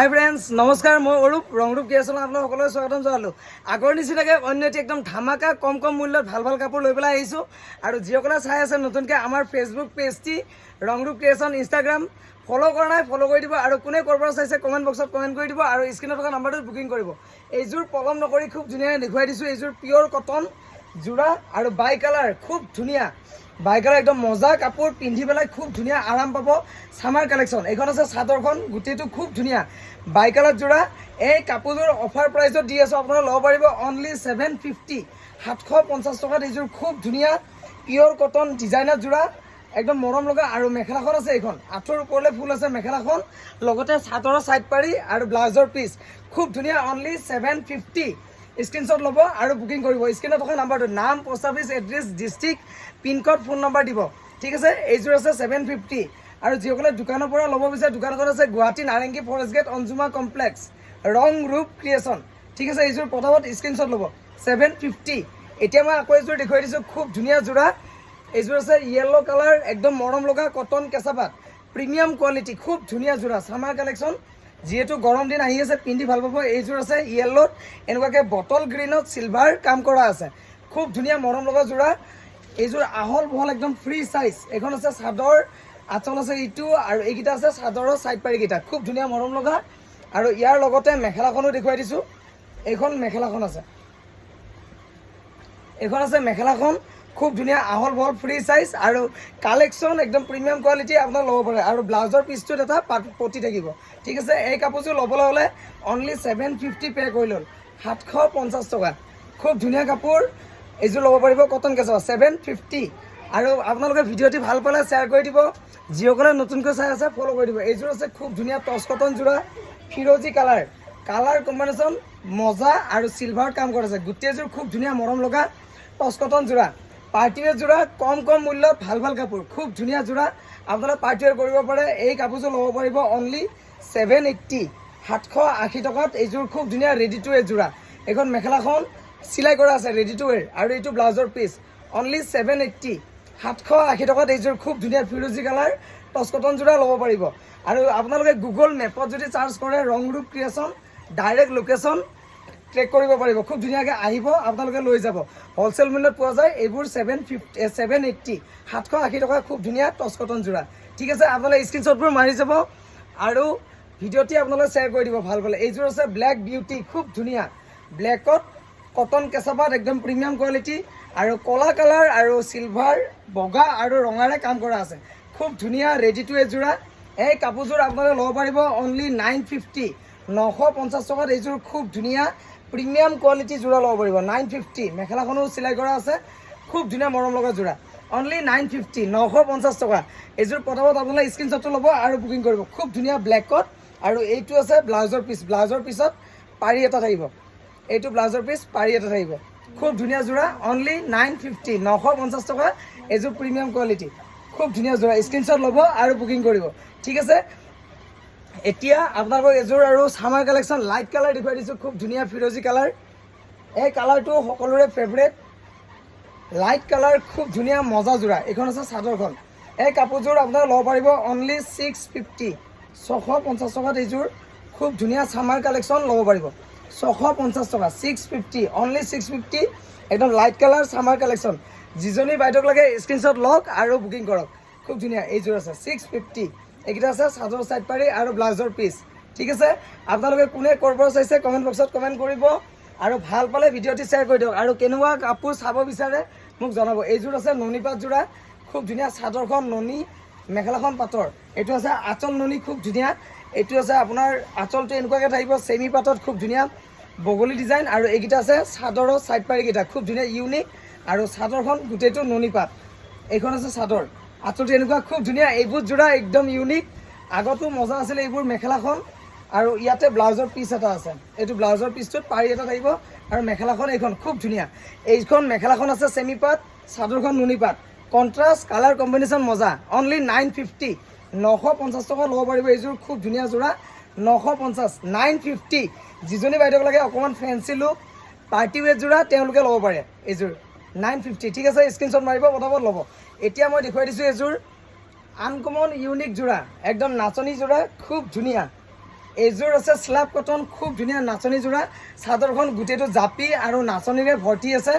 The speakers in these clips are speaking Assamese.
হাই ফ্ৰেণ্ডছ নমস্কাৰ মই অৰূপ ৰংৰূপ ক্ৰিয়েশ্যন আপোনাক সকলোকে স্বাগতম জনালোঁ আগৰ নিচিনাকৈ অন্য এটি একদম ধামাকা কম মূল্যত ভাল কাপোৰ লৈ পেলাই আহিছোঁ আৰু যিসকলে চাই আছে নতুনকৈ আমাৰ ফেচবুক পেজটি ৰংৰূপ ক্ৰিয়েশ্যন ইনষ্টাগ্ৰাম ফ'ল' কৰা নাই ফ'ল' কৰি দিব আৰু কোনে ক'ৰ পৰা চাইছে কমেণ্ট বক্সত কমেণ্ট কৰি দিব আৰু স্ক্ৰীণত থকা নাম্বাৰটোত বুকিং কৰিব এইযোৰ পলম নকৰি খুব ধুনীয়াকৈ দেখুৱাই দিছোঁ এইযোৰ পিয়'ৰ কটন যোৰা আৰু বাই কালাৰ খুব ধুনীয়া বাই কালাৰ একদম মজা কাপোৰ পিন্ধি পেলাই খুব ধুনীয়া আৰাম পাব ছামাৰ কালেকশ্যন এইখন আছে চাদৰখন গোটেইটো খুব ধুনীয়া বাই কালাৰ যোৰা এই কাপোৰযোৰ অফাৰ প্ৰাইচত দি আছোঁ আপোনালোকে ল'ব পাৰিব অনলি 750 750 টকাত এইযোৰ খুব ধুনীয়া পিয়'ৰ কটন ডিজাইনাৰ যোৰা একদম মৰম লগা আৰু মেখেলাখন আছে এইখন আঁঠুৰ ওপৰলৈ ফুল আছে মেখেলাখন লগতে চাদৰৰ ছাইড পাৰি আৰু ব্লাউজৰ পিচ খুব ধুনীয়া অনলি 750 স্ক্ৰীনশ্বট ল'ব আৰু বুকিং কৰিব স্ক্ৰীণত থকা নাম্বাৰটো নাম post office address district pincode phone number দিব ঠিক আছে এইযোৰ আছে 750 আৰু যিসকলে দোকানৰ পৰা ল'ব বিচাৰে দোকানখন আছে গুৱাহাটী নাৰেংগী ফৰেষ্ট গেট অঞ্জুমা কমপ্লেক্স ৰংৰূপ ক্ৰিয়েশ্যন ঠিক আছে এইযোৰ প্ৰথমত স্ক্ৰীনশ্বট ল'ব 750 এতিয়া মই আকৌ এইযোৰ দেখুৱাই দিছোঁ খুব ধুনীয়া যোৰা এইযোৰ আছে য়েল্ল' কালাৰ একদম মৰম লগা কটন কেঁচাপাত প্ৰিমিয়াম কোৱালিটি খুব ধুনীয়া যোৰা ছামাৰ কালেকশ্যন যিহেতু গৰম দিন আহি আছে পিন্ধি ভাল পাব এইযোৰ আছে য়েল্ল'ত এনেকুৱাকৈ বটল গ্ৰীণত চিলভাৰ কাম কৰা আছে খুব ধুনীয়া মৰম লগা যোৰা এইযোৰ আহল বহল একদম ফ্ৰী চাইজ এইখন আছে চাদৰ আঁচল আছে ইটো আৰু এইকেইটা আছে চাদৰৰ ছাইড পাৰিকেইটা খুব ধুনীয়া মৰম লগা আৰু ইয়াৰ লগতে মেখেলাখনো দেখুৱাই দিছোঁ এইখন মেখেলাখন আছে এইখন আছে মেখেলাখন খুব ধুনীয়া আহল বহল ফ্ৰী চাইজ আৰু কালেকশ্যন একদম প্ৰিমিয়াম কোৱালিটি আপোনাক ল'ব পাৰে আৰু ব্লাউজৰ পিচটোত এটা পতি থাকিব ঠিক আছে এই কাপোৰযোৰ ল'বলৈ হ'লে অনলি 750 পে' কৰি ল'ল 750 টকা খুব ধুনীয়া কাপোৰ এইযোৰ ল'ব পাৰিব কটন কেঁচা 750 আৰু আপোনালোকে ভিডিঅ'টি ভাল পালে শ্বেয়াৰ কৰি দিব যিসকলে নতুনকৈ চাই আছে ফ'ল' কৰি দিব এইযোৰ আছে খুব ধুনীয়া টচ কটন যোৰা ফিৰ'জী কালাৰ কম্বিনেশ্যন মজা আৰু চিলভাৰত কাম কৰিছে গোটেইযোৰ খুব ধুনীয়া মৰম লগা টচ কটন যোৰা পাৰ্টিৱেৰ যোৰা কম মূল্যত ভাল কাপোৰ খুব ধুনীয়া যোৰা আপোনালোকে পাৰ্টিৱেৰ কৰিব পাৰে এই কাপোৰযোৰ ল'ব পাৰিব অনলি 780 780 টকাত এইযোৰ খুব ধুনীয়া ৰেডি টু ৱেৰ যোৰা এইখন মেখেলাখন চিলাই কৰা আছে ৰেডি টু ৱেৰ আৰু এইটো ব্লাউজৰ পিচ অনলি 780 780 টকাত এইযোৰ খুব ধুনীয়া ফিৰোজী কালাৰ টচ কটন যোৰা ল'ব পাৰিব আৰু আপোনালোকে গুগল মেপত যদি চাৰ্চ কৰে ৰংৰূপ ক্ৰিয়েশ্যন ডাইৰেক্ট লোকেশ্যন ট্ৰেক কৰিব পাৰিব খুব ধুনীয়াকৈ আহিব আপোনালোকে লৈ যাব হ'লচেল মূল্যত পোৱা যায় এইবোৰ 780 780 টকা খুব ধুনীয়া টচ কটন যোৰা ঠিক আছে আপোনালোকে স্ক্ৰীনশ্বটবোৰ মাৰি যাব আৰু ভিডিঅ'টি আপোনালোকে শ্বেয়াৰ কৰি দিব ভাল পালে এইযোৰ আছে ব্লেক বিউটি খুব ধুনীয়া ব্লেকত কটন কেঁচাপাত একদম প্ৰিমিয়াম কোৱালিটি আৰু কলা কালাৰ আৰু চিলভাৰ বগা আৰু ৰঙাৰে কাম কৰা আছে খুব ধুনীয়া ৰেডি টু ৱেৰ যোৰা এই কাপোৰযোৰ আপোনালোকে ল'ব পাৰিব অনলি 950 950 টকাত এইযোৰ খুব ধুনীয়া প্ৰিমিয়াম কোৱালিটি যোৰা ল'ব পাৰিব 950 মেখেলাখনো চিলাই কৰা আছে খুব ধুনীয়া মৰম লগা যোৰা অনলি 950 950 টকা এইযোৰ প্ৰথমত আপোনালোকে স্ক্ৰীনশ্বটটো ল'ব আৰু বুকিং কৰিব খুব ধুনীয়া ব্লেকত আৰু এইটো আছে ব্লাউজৰ পিছত পাৰি এটা থাকিব এইটো ব্লাউজৰ পিচ পাৰি এটা থাকিব খুব ধুনীয়া যোৰা অনলি 950 950 টকা এইযোৰ প্ৰিমিয়াম কোৱালিটি খুব ধুনীয়া যোৰা স্ক্ৰীনশ্বট ল'ব আৰু বুকিং কৰিব ঠিক আছে এতিয়া আপোনালোকক এযোৰ আৰু ছামাৰ কালেকশ্যন লাইট কালাৰ দেখুৱাই দিছোঁ খুব ধুনীয়া ফিৰ'জী কালাৰ এই কালাৰটো সকলোৰে ফেভৰেট লাইট কালাৰ খুব ধুনীয়া মজা যোৰা এইখন আছে চাদৰখন এই কাপোৰযোৰ আপোনালোকে ল'ব পাৰিব অনলি 650 650 টকাত এইযোৰ খুব ধুনীয়া ছামাৰ কালেকশ্যন ল'ব পাৰিব 650 টকা 650 অনলি 650 একদম লাইট কালাৰ ছামাৰ কালেকশ্যন যিজনী বাইদেউক লাগে স্ক্ৰীনশ্বট লওক আৰু বুকিং কৰক খুব ধুনীয়া এইযোৰ আছে 650 এইকেইটা আছে চাদৰ ছাইড পাৰি আৰু ব্লাউজৰ পিচ ঠিক আছে আপোনালোকে কোনে ক'ৰ পৰা চাইছে কমেণ্ট বক্সত কমেণ্ট কৰিব আৰু ভাল পালে ভিডিঅ'টি শ্বেয়াৰ কৰি দিয়ক আৰু কেনেকুৱা কাপোৰ চাব বিচাৰে মোক জনাব এইযোৰ আছে নুনী পাত যোৰা খুব ধুনীয়া চাদৰখন নুনী মেখেলাখন পাতৰ এইটো আছে আঁচল নুনী খুব ধুনীয়া এইটো আছে আপোনাৰ আঁচলটো এনেকুৱাকৈ থাকিব চেমি পাতত খুব ধুনীয়া বগলী ডিজাইন আৰু এইকেইটা আছে চাদৰৰ ছাইড পাৰিকেইটা খুব ধুনীয়া ইউনিক আৰু চাদৰখন গোটেইটো নুনী পাত এইখন আছে চাদৰ আঁচলটো এনেকুৱা খুব ধুনীয়া এইবোৰ যোৰা একদম ইউনিক আগতো মজা আছিলে এইবোৰ মেখেলাখন আৰু ইয়াতে ব্লাউজৰ পিচ এটা আছে এইটো ব্লাউজৰ পিচটোত পাৰি এটা থাকিব আৰু মেখেলাখন এইখন খুব ধুনীয়া এইখন মেখেলাখন আছে চেমি পাত চাদৰখন নুনী পাত কণ্ট্ৰাষ্ট কালাৰ কম্বিনেশ্যন মজা অনলি 950 950 টকা ল'ব পাৰিব এইযোৰ খুব ধুনীয়া যোৰা 950 950 যিজনী বাইদেউক লাগে অকণমান ফেঞ্চি লুক পাৰ্টি ৱেৰ যোৰা তেওঁলোকে ল'ব পাৰে এইযোৰ 950 ঠিক আছে স্ক্ৰীনশ্বট মাৰিব পটাপট ল'ব এতিয়া মই দেখুৱাই দিছোঁ এইযোৰ আনকমন ইউনিক যোৰা একদম নাচনী যোৰা খুব ধুনীয়া এইযোৰ আছে স্ল্যাব কটন, খুব ধুনীয়া নাচনী যোৰা। চাদৰখন গোটেইটো জাপি আৰু নাচনীৰে ভৰ্তি আছে।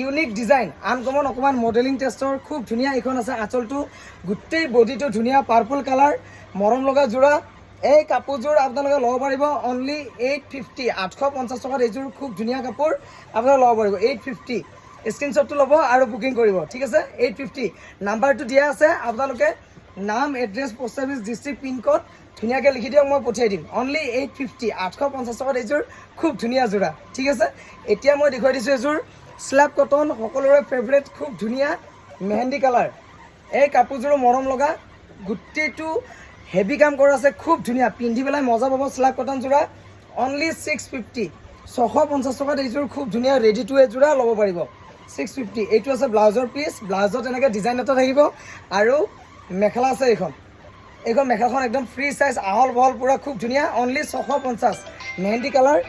ইউনিক ডিজাইন, আনকমন অকণমান মডেলিং টেষ্টৰ, খুব ধুনীয়া। এইখন আছে আঁচলটো, গোটেই বডিটো ধুনীয়া পাৰ্পল কালাৰ, মৰম লগা যোৰা। এই কাপোৰযোৰ আপোনালোকে ল'ব পাৰিব অনলি 850, 850 টকাত। এইযোৰ খুব ধুনীয়া কাপোৰ আপোনালোকে ল'ব পাৰিব 850। স্ক্ৰীনশ্বটটো ল'ব আৰু বুকিং কৰিব, ঠিক আছে। 850 নাম্বাৰটো দিয়া আছে, আপোনালোকে নাম, address, post office, district, pincode ধুনীয়াকৈ লিখি দিয়ক, মই পঠিয়াই দিম। অনলি 850, 850 টকাত এইযোৰ খুব ধুনীয়া যোৰা, ঠিক আছে। এতিয়া মই দেখুৱাই দিছোঁ এযোৰ স্ল্যাব কটন, সকলোৰে ফেভৰেট, খুব ধুনীয়া মেহেন্দি কালাৰ। এই কাপোৰযোৰো মৰম লগা, গোটেইটো হেভি কাম কৰা আছে, খুব ধুনীয়া, পিন্ধি পেলাই মজা পাব। স্ল্যাব কটন যোৰা অনলি 650, 650 টকাত এইযোৰ খুব ধুনীয়া ৰেডি টু ৱেৰ যোৰা ল'ব পাৰিব 650। এইটো আছে ব্লাউজৰ পিচ, ব্লাউজত এনেকৈ ডিজাইন এটা থাকিব আৰু মেখেলা আছে। এইখন মেখেলাখন একদম ফ্ৰী চাইজ, আহল বহল পূৰা, খুব ধুনীয়া, অনলি 650। মেহেন্দি কালাৰ,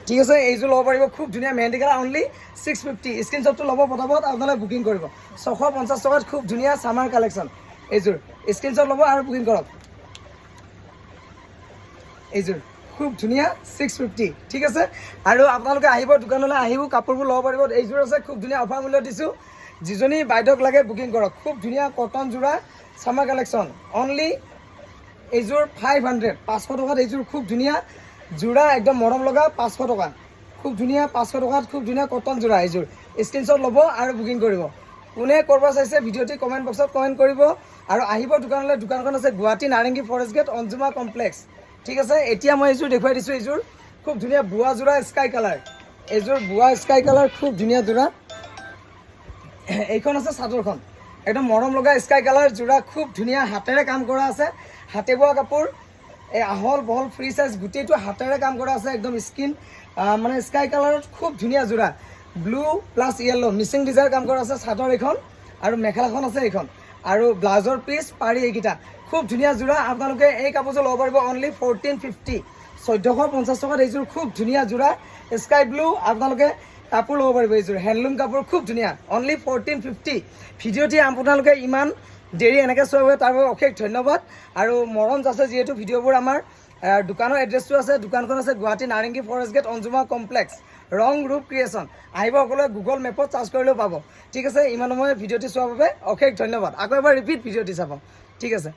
ঠিক আছে। এইযোৰ ল'ব পাৰিব, খুব ধুনীয়া মেহেন্দি কালাৰ, অনলি 650। স্ক্ৰীনশ্বটটো ল'ব পটাপট, আপোনালোকে বুকিং কৰিব। 650 টকাত খুব ধুনীয়া ছামাৰ কালেকশ্যন এইযোৰ। স্ক্ৰীনশ্বট ল'ব আৰু বুকিং কৰক। এইযোৰ খুব ধুনীয়া 650, ঠিক আছে। আৰু আপোনালোকে আহিব দোকানলৈ, আহিব কাপোৰবোৰ ল'ব পাৰিব। এইযোৰ আছে খুব ধুনীয়া, অফাৰ মূল্য দিছোঁ। যিজনী বাইদেউক লাগে বুকিং কৰক। খুব ধুনীয়া কটন যোৰা, ছামাৰ কালেকশ্যন, অনলি এইযোৰ 500, 500 টকাত এইযোৰ খুব ধুনীয়া যোৰা, একদম মৰম লগা, 500 টকা, খুব ধুনীয়া 500 টকাত খুব ধুনীয়া কটন যোৰা এইযোৰ। স্ক্ৰীনশ্বট ল'ব আৰু বুকিং কৰিব। কোনে ক'ৰব চাইছে ভিডিঅ'টি কমেণ্ট বক্সত কমেণ্ট কৰিব আৰু আহিব দোকানলৈ। দোকানখন আছে গুৱাহাটী নাৰেংগী ফৰেষ্ট গেট, অঞ্জুমা কমপ্লেক্স, ঠিক আছে। এতিয়া মই এইযোৰ দেখুৱাই দিছোঁ, এইযোৰ খুব ধুনীয়া বোৱা যোৰা, স্কাই কালাৰ। এইযোৰ বোৱা স্কাই কালাৰ, খুব ধুনীয়া যোৰা। এইখন আছে চাদৰখন, একদম মৰম লগা স্কাই কালাৰ যোৰা, খুব ধুনীয়া, হাতেৰে কাম কৰা আছে, হাতে বোৱা কাপোৰ। এই আহল বহল ফ্ৰী চাইজ, গোটেইটো হাতেৰে কাম কৰা আছে, একদম স্কিন মানে স্কাই কালাৰত খুব ধুনীয়া যোৰা। Blue plus yellow Mising design কাম কৰা আছে চাদৰ এইখন, আৰু মেখেলাখন আছে এইখন, আৰু ব্লাউজৰ পিচ পাৰি এইকেইটা, খুব ধুনীয়া যোৰা। আপোনালোকে এই কাপোৰযোৰ ল'ব পাৰিব অনলি 1450, 1450 টকাত এইযোৰ খুব ধুনীয়া যোৰা স্কাই ব্লু। আপোনালোকে কাপোৰ ল'ব পাৰিব, এইযোৰ হেণ্ডলুম কাপোৰ, খুব ধুনীয়া, অনলি 1450। ভিডিঅ'টি আপোনালোকে ইমান দেৰি এনেকৈ চোৱা হয় তাৰ বাবে অশেষ ধন্যবাদ। আৰু মৰম যাছে যিহেতু ভিডিঅ'বোৰ আমাৰ দোকানৰ এড্ৰেছটো আছে, দোকানখন আছে গুৱাহাটী নাৰেংগী ফৰেষ্ট গেট, অঞ্জুমা কমপ্লেক্স, ৰং ৰূপ ক্ৰিয়েশ্যন। আহিব সকলোৱে, গুগল মেপত চাৰ্চ কৰিলেও পাব, ঠিক আছে। ইমান সময় ভিডিঅ'টি চোৱাৰ বাবে অশেষ ধন্যবাদ। আকৌ এবাৰ ৰিপিট ভিডিঅ'টি চাব, ঠিক আছে।